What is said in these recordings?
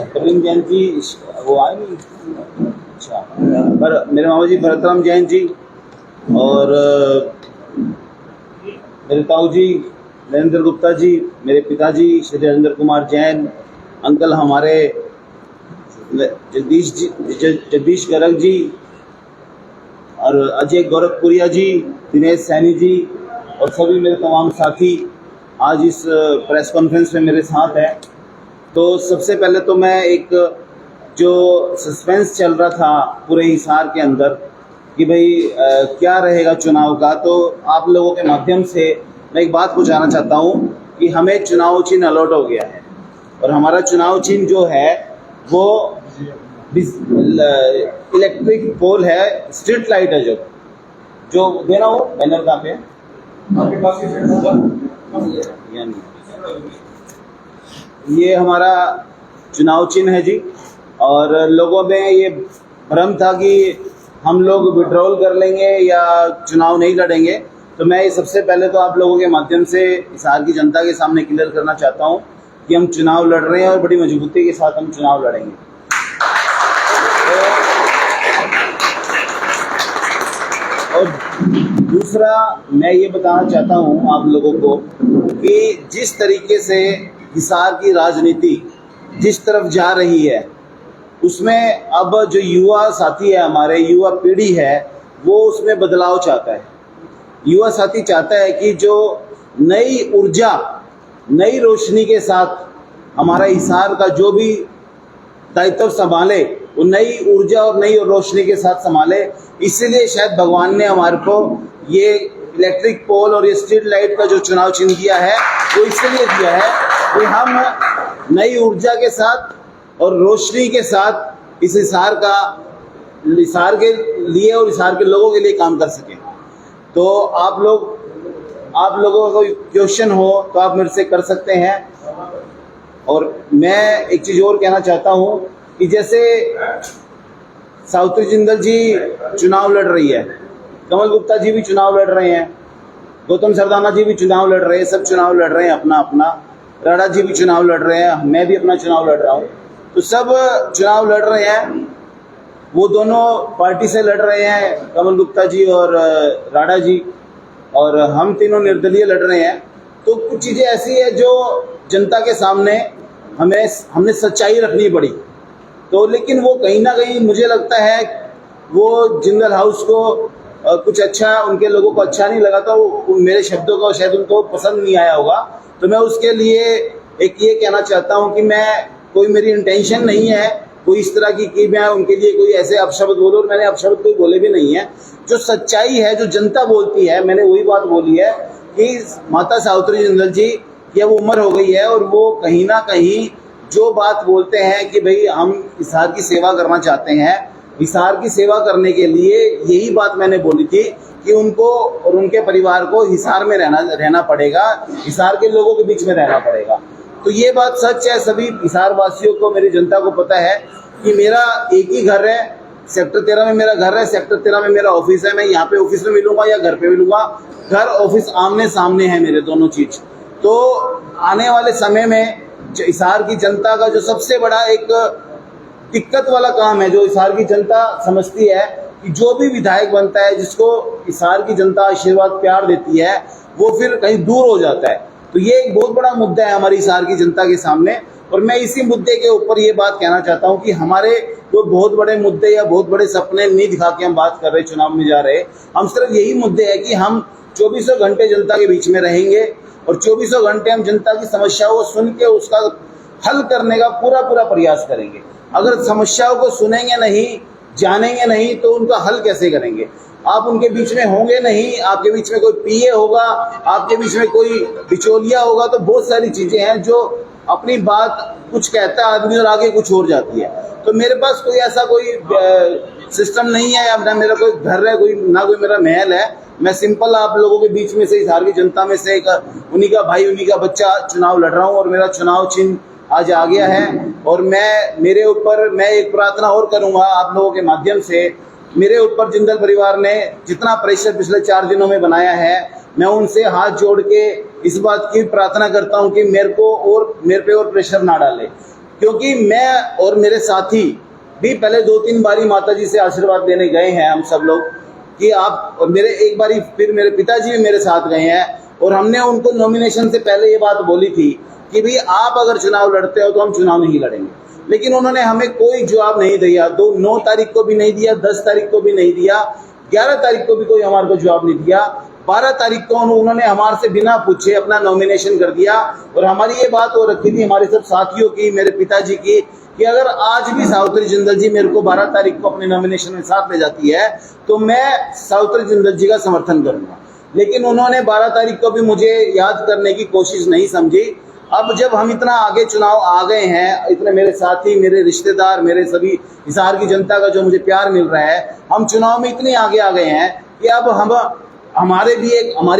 प्रवीण जैन जी वो आए नहीं। अच्छा, पर मेरे मामा जी भरतराम जैन जी और मेरे ताऊ जी नरेंद्र गुप्ता जी, मेरे पिताजी श्री नरेंद्र कुमार जैन, अंकल हमारे जगदीश गर्ग जी और अजय गोरखपुरिया जी, दिनेश सैनी जी और सभी मेरे तमाम साथी आज इस प्रेस कॉन्फ्रेंस में मेरे साथ हैं। तो सबसे पहले तो मैं एक जो सस्पेंस चल रहा था पूरे हिसार के अंदर कि भाई क्या रहेगा चुनाव का, तो आप लोगों के माध्यम से मैं एक बात पूछना चाहता हूँ कि हमें चुनाव चिन्ह अलॉट हो गया है और हमारा चुनाव चिन्ह जो है वो इलेक्ट्रिक पोल है, स्ट्रीट लाइट है, जो देना हो बैनर कहाँ पे आपके पास ये हमारा चुनाव चिन्ह है जी। और लोगों में ये भ्रम था कि हम लोग विड्रॉल कर लेंगे या चुनाव नहीं लड़ेंगे, तो मैं सबसे पहले तो आप लोगों के माध्यम से हिसार की जनता के सामने क्लियर करना चाहता हूँ कि हम चुनाव लड़ रहे हैं और बड़ी मजबूती के साथ हम चुनाव लड़ेंगे। और दूसरा मैं ये बताना चाहता हूँ आप लोगों को कि जिस तरीके से हिसार की राजनीति जिस तरफ जा रही है उसमें अब जो युवा साथी है, हमारे युवा पीढ़ी है, वो उसमें बदलाव चाहता है। युवा साथी चाहता है कि जो नई ऊर्जा, नई रोशनी के साथ हमारा हिसार का जो भी दायित्व संभाले वो नई ऊर्जा और नई रोशनी के साथ संभाले। इसीलिए शायद भगवान ने हमारे को ये इलेक्ट्रिक पोल और ये स्ट्रीट लाइट का जो चुनाव चिन्ह दिया है वो इसलिए दिया है कि हम नई ऊर्जा के साथ और रोशनी के साथ इस हिसार के लिए और हिसार के लोगों के लिए काम कर सकें। तो आप लोगों का कोई क्वेश्चन हो तो आप मेरे से कर सकते हैं। और मैं एक चीज़ और कहना चाहता हूँ कि जैसे सावित्री जिंदल जी चुनाव लड़ रही है, कमल गुप्ता जी भी चुनाव लड़ रहे हैं, गौतम सरदाना जी भी चुनाव लड़ रहे हैं, सब चुनाव लड़ रहे हैं अपना अपना, राणा जी भी चुनाव लड़ रहे हैं, मैं भी अपना चुनाव लड़ रहा हूँ, तो सब चुनाव लड़ रहे हैं। वो दोनों पार्टी से लड़ रहे हैं, कमल गुप्ता जी और राणा जी, और हम तीनों निर्दलीय लड़ रहे हैं। तो कुछ चीज़ें ऐसी है जो जनता के सामने हमने सच्चाई रखनी पड़ी। तो लेकिन वो कहीं ना कहीं मुझे लगता है वो जिंदल हाउस को कुछ अच्छा, उनके लोगों को अच्छा नहीं लगा, तो मेरे शब्दों का शायद उनको पसंद नहीं आया होगा। तो मैं उसके लिए एक ये कहना चाहता हूँ कि कोई मेरी इंटेंशन नहीं है कोई इस तरह की कि मैं उनके लिए कोई ऐसे अपशब्द बोलूँ, और मैंने अपशब्द कोई बोले भी नहीं है। जो सच्चाई है, जो जनता बोलती है, मैंने वही बात बोली है कि माता सावित्री जिंदल जी की अब उम्र हो गई है और वो कहीं ना कहीं जो बात बोलते हैं कि भाई हम हिसार की सेवा करना चाहते हैं, हिसार की सेवा करने के लिए यही बात मैंने बोली थी कि उनको और उनके परिवार को हिसार में रहना पड़ेगा, हिसार के लोगों के बीच में रहना पड़ेगा। तो ये बात सच है, सभी हिसार वासियों को, मेरी जनता को पता है कि मेरा एक ही घर है, सेक्टर 13 में मेरा घर है, सेक्टर 13 में मेरा ऑफिस है। मैं यहाँ पे ऑफिस में मिलूंगा या घर पे मिलूंगा, घर ऑफिस आमने सामने है मेरे दोनों चीज। तो आने वाले समय में हिसार की जनता का जो सबसे बड़ा एक दिक्कत वाला काम है, जो हिसार की जनता समझती है कि जो भी विधायक बनता है, जिसको हिसार की जनता आशीर्वाद प्यार देती है, वो फिर कहीं दूर हो जाता है। तो ये एक बहुत बड़ा मुद्दा है हमारी हिसार की जनता के सामने। और मैं इसी मुद्दे के ऊपर ये बात कहना चाहता हूँ कि हमारे कोई बहुत बड़े मुद्दे या बहुत बड़े सपने नहीं दिखा के हम बात कर रहे, चुनाव में जा रहे। हम सिर्फ यही मुद्दे है कि हम 24 घंटे जनता के बीच में रहेंगे और 24 घंटे हम जनता की समस्याओं को सुन के उसका हल करने का पूरा प्रयास करेंगे। अगर समस्याओं को सुनेंगे नहीं, जानेंगे नहीं, तो उनका हल कैसे करेंगे? आप उनके बीच में होंगे नहीं, आपके बीच में कोई पीए होगा, आपके बीच में कोई बिचौलिया होगा, तो बहुत सारी चीजें हैं जो अपनी बात कुछ कहता है आदमी और आगे कुछ और जाती है। तो मेरे पास कोई ऐसा कोई सिस्टम नहीं है, ना मेरा कोई घर है, ना कोई मेरा महल है। मैं सिंपल आप लोगों के बीच में से, हिसार की जनता में से एक उन्हीं का भाई, उन्हीं का बच्चा चुनाव लड़ रहा हूँ और मेरा चुनाव चिन्ह आज आ गया है। और मैं एक प्रार्थना और करूंगा आप लोगों के माध्यम से। मेरे ऊपर जिंदल परिवार ने जितना प्रेशर पिछले 4 दिनों में बनाया है, मैं उनसे हाथ जोड़ के इस बात की प्रार्थना करता हूं कि मेरे पे और प्रेशर ना डाले। क्योंकि मैं और मेरे साथी भी पहले 2-3 बारी माता जी से आशीर्वाद लेने गए हैं हम सब लोग कि आप, और मेरे एक बारी फिर मेरे पिताजी भी मेरे साथ गए हैं, और हमने उनको नॉमिनेशन से पहले ये बात बोली थी कि भाई आप अगर चुनाव लड़ते हो तो हम चुनाव नहीं लड़ेंगे, लेकिन उन्होंने हमें कोई जवाब नहीं दिया। 9 तारीख को भी नहीं दिया, 10 तारीख को भी नहीं दिया, 11 तारीख को भी कोई हमारे को जवाब नहीं दिया। 12 तारीख को उन्होंने हमारे से बिना पूछे अपना नॉमिनेशन कर दिया। और हमारी ये बात हो रखी थी हमारे सब साथियों की, मेरे पिताजी की, कि अगर आज भी सावित्री जिंदल जी मेरे को 12 तारीख को अपने नॉमिनेशन में साथ ले जाती है तो मैं सावित्री जिंदल जी का समर्थन करूंगा। लेकिन उन्होंने 12 तारीख को भी मुझे याद करने की कोशिश नहीं समझी। अब जब हम इतना आगे चुनाव आ गए हैं, इतने मेरे साथी, मेरे रिश्तेदार, मेरे सभी हिसार की जनता का जो मुझे प्यार मिल रहा है, हम चुनाव में इतने आगे आ गए हैं कि अब हमारी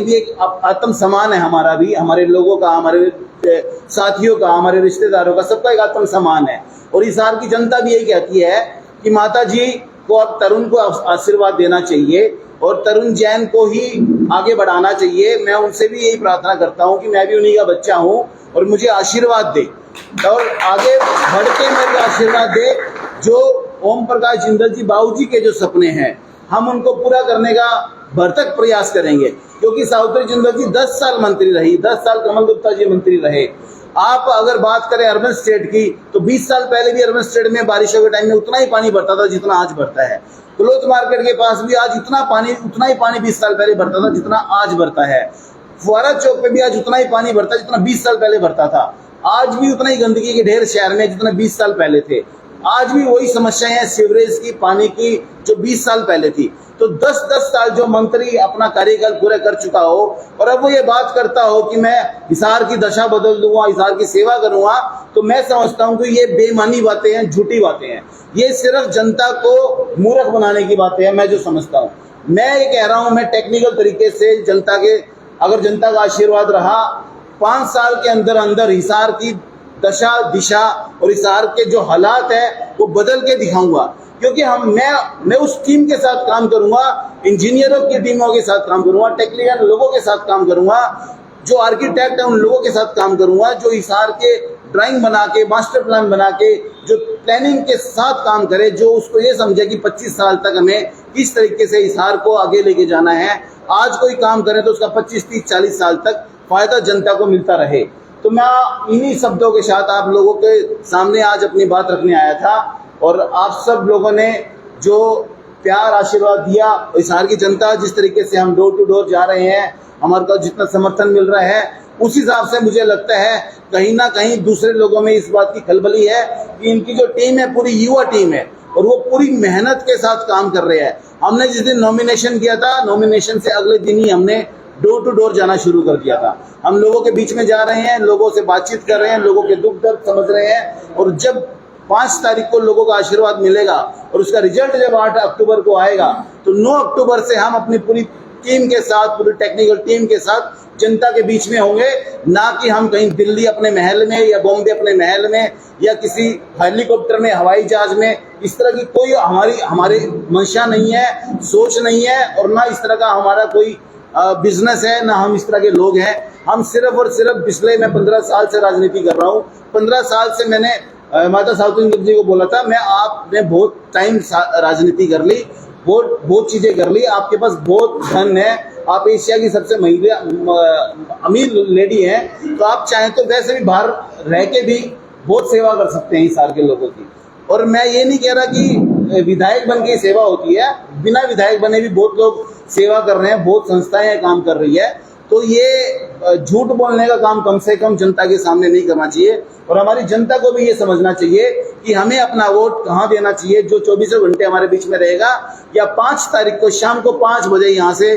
भी एक आत्म सम्मान है, हमारा भी, हमारे लोगों का, हमारे साथियों का, हमारे रिश्तेदारों का, सबका एक आत्म सम्मान है। और हिसार की जनता भी यही कहती है कि माता जी को अब तरुण को आशीर्वाद देना चाहिए और तरुण जैन को ही आगे बढ़ाना चाहिए। मैं उनसे भी यही प्रार्थना करता हूं कि मैं भी उन्हीं का बच्चा हूं और मुझे आशीर्वाद दे और आगे बढ़ के मेरे आशीर्वाद दे। जो ओम प्रकाश जिंदल जी बाबूजी के जो सपने हैं, हम उनको पूरा करने का भरसक प्रयास करेंगे, क्योंकि सावित्री जिंदल जी 10 साल मंत्री रही, 10 साल कमल गुप्ता जी मंत्री रहे। आप अगर बात करें अर्बन स्टेट की तो 20 साल पहले भी अर्बन स्टेट में बारिशों के टाइम में उतना ही पानी भरता था जितना आज भरता है। क्लोथ मार्केट के पास भी आज उतना ही पानी 20 साल पहले भरता था जितना आज भरता है। फुआरा चौक पे भी आज उतना ही पानी भरता है जितना 20 साल पहले भरता था। आज भी उतना ही गंदगी के ढेर शहर में जितना 20 साल पहले थे। आज भी वही समस्याएं हैं सीवरेज की, पानी की, जो 20 साल पहले थी। तो 10-10 साल जो मंत्री अपना कार्यकाल पूरा कर चुका हो और अब वो ये बात करता हो कि मैं हिसार की दशा बदल दूंगा, हिसार की सेवा करूंगा, तो मैं समझता हूं कि ये बेईमानी बातें हैं, झूठी बातें हैं। ये सिर्फ जनता को मूर्ख बनाने की बातें हैं। मैं जो समझता हूं, मैं ये कह रहा हूं, मैं टेक्निकल तरीके से अगर जनता का आशीर्वाद रहा, 5 साल के अंदर अंदर हिसार की दशा दिशा और हिसार के जो हालात है वो बदल के दिखाऊंगा। क्योंकि मैं उस टीम के साथ काम करूंगा, इंजीनियरों की टीमों के साथ काम करूंगा, टेक्निकल लोगों के साथ काम करूंगा, जो आर्किटेक्ट है उन लोगों के साथ काम करूंगा, जो हिसार के ड्राइंग बना के, मास्टर प्लान बना के, जो प्लानिंग के साथ काम करे, जो उसको ये समझे कि 25 साल तक हमें किस तरीके से हिसार को आगे लेके जाना है। आज कोई काम करे तो उसका 25, 30, 40 साल तक फायदा जनता को मिलता रहे। तो मैं इन्हीं शब्दों के साथ आप लोगों के सामने आज अपनी बात रखने आया था। और आप सब लोगों ने जो प्यार आशीर्वाद दिया, हिसार की जनता जिस तरीके से हम डोर टू डोर जा रहे हैं, हमारे को जितना समर्थन मिल रहा है, उस हिसाब से मुझे लगता है कहीं ना कहीं दूसरे लोगों में इस बात की खलबली है कि इनकी जो टीम है पूरी युवा टीम है और वो पूरी मेहनत के साथ काम कर रहे हैं। हमने जिस दिन नॉमिनेशन किया था, नॉमिनेशन से अगले दिन ही हमने डोर टू डोर जाना शुरू कर दिया था। हम लोगों के बीच में जा रहे हैं, लोगों से बातचीत कर रहे हैं, लोगों के दुख दर्द समझ रहे हैं। और जब 5 तारीख को लोगों का आशीर्वाद मिलेगा और उसका रिजल्ट जब 8 अक्टूबर को आएगा, तो 9 अक्टूबर से हम अपनी पूरी टीम के साथ, पूरी टेक्निकल टीम के साथ जनता के बीच में होंगे। ना कि हम कहीं दिल्ली अपने महल में या बॉम्बे अपने महल में या किसी हेलीकॉप्टर में, हवाई जहाज में, इस तरह की कोई हमारी मंशा नहीं है, सोच नहीं है, और ना इस तरह का हमारा कोई बिजनेस है, ना हम इस तरह के लोग हैं। हम सिर्फ और सिर्फ पिछले, मैं 15 साल से राजनीति कर रहा हूँ। 15 साल से मैंने माता सावित्री जिंदल जी को बोला था, आपने बहुत टाइम राजनीति कर ली, बहुत चीजें कर ली, आपके पास बहुत धन है, आप एशिया की सबसे अमीर लेडी हैं, तो आप चाहें तो वैसे भी बाहर रह के भी बहुत सेवा कर सकते हैं हिसार के लोगों की। और मैं ये नहीं कह रहा कि विधायक बन के सेवा होती है, बिना विधायक बने भी बहुत लोग सेवा कर रहे हैं, बहुत संस्थाएं काम कर रही है। तो ये झूठ बोलने का काम कम से कम जनता के सामने नहीं करना चाहिए। और हमारी जनता को भी ये समझना चाहिए कि हमें अपना वोट कहाँ देना चाहिए। जो 24 घंटे हमारे बीच में रहेगा, या 5 तारीख को शाम को 5 बजे यहाँ से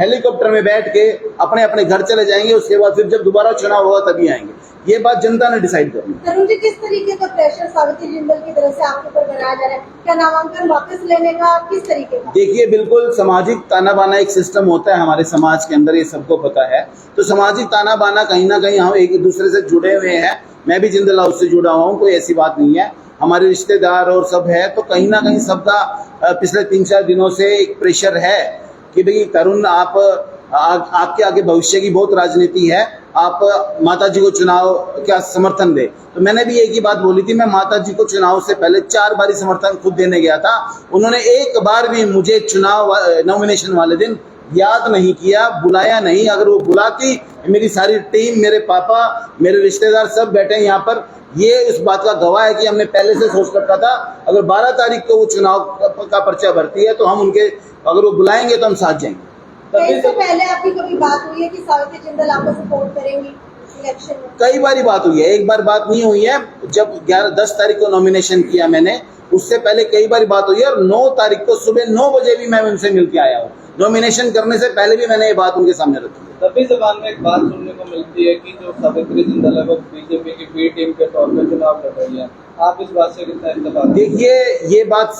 हेलीकॉप्टर में बैठ के अपने अपने घर चले जाएंगे। उसके बाद फिर जब दोबारा चुनाव होगा तभी आएंगे। ये बात जनता ने डिसाइड करनी है। तरुण जी, किस तरीके का प्रेशर सावित्री जिंदल की तरफ से आपके ऊपर बनाया जा रहा है? क्या नामांकन वापस लेने का, किस तरीके का? देखिए, बिल्कुल सामाजिक ताना बाना एक सिस्टम होता है हमारे समाज के अंदर, ये सबको पता है। तो सामाजिक ताना बाना कहीं ना कहीं हम एक दूसरे से जुड़े हुए हैं। मैं भी जिंदल हाउस से जुड़ा हुआ हूँ, कोई ऐसी बात नहीं है। हमारे रिश्तेदार और सब है, तो कहीं ना कहीं सबका पिछले 3-4 दिनों से एक प्रेशर है कि भाई तरुण, आपके आगे भविष्य की बहुत राजनीति है आप माता जी को चुनाव क्या समर्थन दे। तो मैंने भी एक ही बात बोली थी, मैं माता जी को चुनाव से पहले 4 बारी समर्थन खुद देने गया था। उन्होंने एक बार भी मुझे चुनाव नॉमिनेशन वाले दिन याद नहीं किया, बुलाया नहीं। अगर वो बुलाती, मेरी सारी टीम, मेरे पापा, मेरे रिश्तेदार सब बैठे हैं यहाँ पर, ये इस बात का गवाह है कि हमने पहले से सोच रखा था अगर 12 तारीख को वो चुनाव का पर्चा भरती है तो हम उनके, अगर वो बुलाएंगे तो हम साथ जाएंगे। इससे पहले आपकी कभी बात हुई है कि सावित्री जिंदल आपको सपोर्ट करेंगी इलेक्शन में? कई बारी बात हुई है, एक बार बात नहीं हुई है। जब 10 तारीख को नॉमिनेशन किया मैंने, उससे पहले कई बार बात हुई है और 9 तारीख को सुबह 9 बजे भी मैं उनसे मिल के आया हूँ। नॉमिनेशन करने से पहले भी मैंने ये बात उनके सामने रखी है। तभी जबान में एक बात सुनने को मिलती है कि जो सावित्री जिंदल है वो बीजेपी की बी टीम के तौर पर चुनाव लड़ रही है। आप इस बात से कितना इत्तेफाक? देखिए, ये बात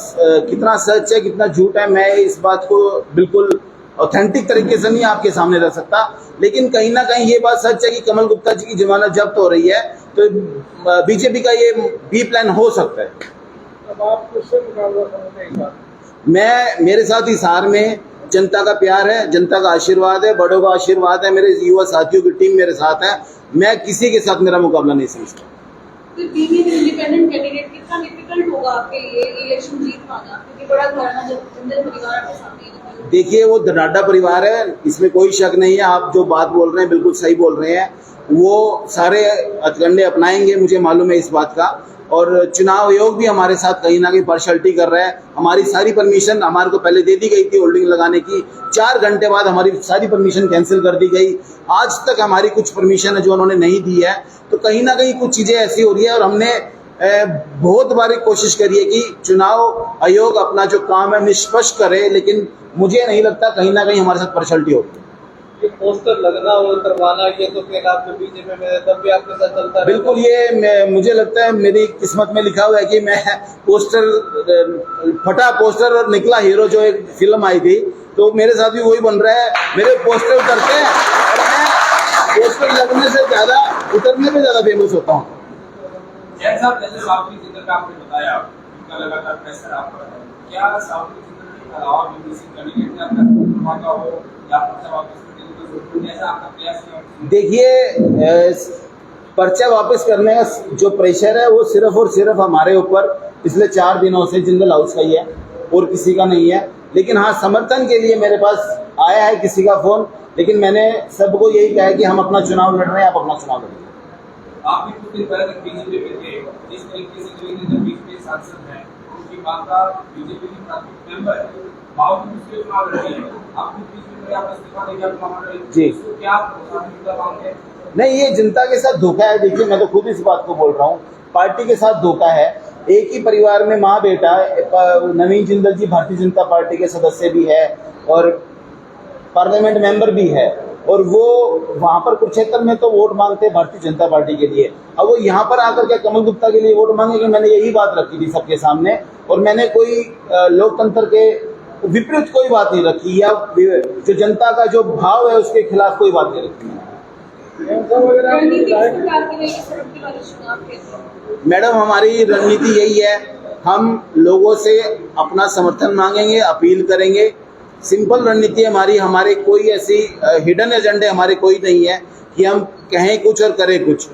कितना सच है कितना झूठ है, मैं इस बात को बिल्कुल ऑथेंटिक तरीके से नहीं आपके सामने रख सकता, लेकिन कहीं ना कहीं ये बात सच है कि कमल गुप्ता जी की जमानत जब्त हो रही है, तो बीजेपी का ये बी प्लान हो सकता है। अब आप किससे मुकाबला करेंगे? मैं, मेरे साथ हिसार में जनता का प्यार है, जनता का आशीर्वाद है, बड़ों का आशीर्वाद है, मेरे युवा साथियों की टीम मेरे साथ है, मैं किसी के साथ मेरा मुकाबला नहीं समझता। तो बीइंग इंडिपेंडेंट कैंडिडेट कितना डिफिकल्ट होगा आपके लिए इलेक्शन जीत पाना, क्योंकि बड़ा घराना जिंदल परिवार आपके सामने है। देखिए, वो धनाढ्य परिवार है, इसमें कोई शक नहीं है। आप जो बात बोल रहे हैं बिल्कुल सही बोल रहे हैं। वो सारे हथकंडे अपनाएंगे, मुझे मालूम है इस बात का। और चुनाव आयोग भी हमारे साथ कहीं ना कहीं पार्शलिटी कर रहा है। हमारी सारी परमिशन हमारे को पहले दे दी गई थी होल्डिंग लगाने की, 4 घंटे बाद हमारी सारी परमिशन कैंसिल कर दी गई। आज तक हमारी कुछ परमिशन है जो उन्होंने नहीं दी है। तो कहीं ना कहीं कुछ चीज़ें ऐसी हो रही है और हमने बहुत बारी कोशिश करी है कि चुनाव आयोग अपना जो काम है निष्पक्ष करे, लेकिन मुझे नहीं लगता कहीं ना कहीं हमारे साथ पार्शलिटी होती है। ये पोस्टर लगना और करवाना, ये तो फिर आपके बीजेपी में तब भी आपके साथ चलता है। बिल्कुल, ये मुझे लगता है मेरी किस्मत में लिखा हुआ है कि मैं पोस्टर, फटा पोस्टर और निकला हीरो, जो एक फिल्म आई थी, तो मेरे साथ भी वही बन रहा है। मेरे पोस्टर उतरते हैं और मैं पोस्टर लगने से ज्यादा उतरने में ज्यादा फेमस होता हूँ। जैसा सावित्री जिंदल का आपने बताया, उनका लगातार प्रेशर आप पर है, क्या सावित्री जिंदल के अलावा भी किसी कैंडिडेट ने अपना मौका हो या पर्चा वापस करने की जैसा आपका प्रयास है? देखिए, पर्चा वापस करने का जो प्रेशर है वो सिर्फ और सिर्फ हमारे ऊपर पिछले 4 दिनों से जिंदल हाउस का ही है और किसी का नहीं है। लेकिन हाँ, समर्थन के लिए मेरे पास आया है किसी का फोन, लेकिन मैंने सबको यही कहा है कि हम अपना चुनाव लड़ रहे हैं, आप अपना चुनाव लड़िए। आप भी कुछ दिन पहले तक बीजेपी में थे, जिस तरीके से जो बीजेपी के सांसद हैं, उनकी माता बीजेपी की प्राथमिक मेंबर है, बावजूद उसके चुनाव लड़ी है। आप बीच में आप इस्तीफा देकर चुनाव लड़े जी, क्या प्राथमिकता मांगे? नहीं, ये जनता के साथ धोखा है। देखिए, मैं तो खुद इस बात को बोल रहा हूँ, पार्टी के साथ धोखा है। एक ही परिवार में माँ बेटा, नवीन जिंदल जी भारतीय जनता पार्टी के सदस्य भी है और पार्लियामेंट मेंबर भी है, और वो वहां पर कुरुक्षेत्र में तो वोट मांगते हैं भारतीय जनता पार्टी के लिए। अब वो यहाँ पर आकर के कमल गुप्ता के लिए वोट मांगेंगे, मैंने यही बात रखी थी सबके सामने, और मैंने कोई लोकतंत्र के विपरीत कोई बात नहीं रखी, या जो जनता का जो भाव है उसके खिलाफ कोई बात नहीं रखी। मैडम, हमारी रणनीति यही है, हम लोगों से अपना समर्थन मांगेंगे, अपील करेंगे। सिंपल रणनीति हमारी, हमारे कोई ऐसी हिडन एजेंडे हमारे कोई नहीं है कि हम कहें कुछ और करें कुछ।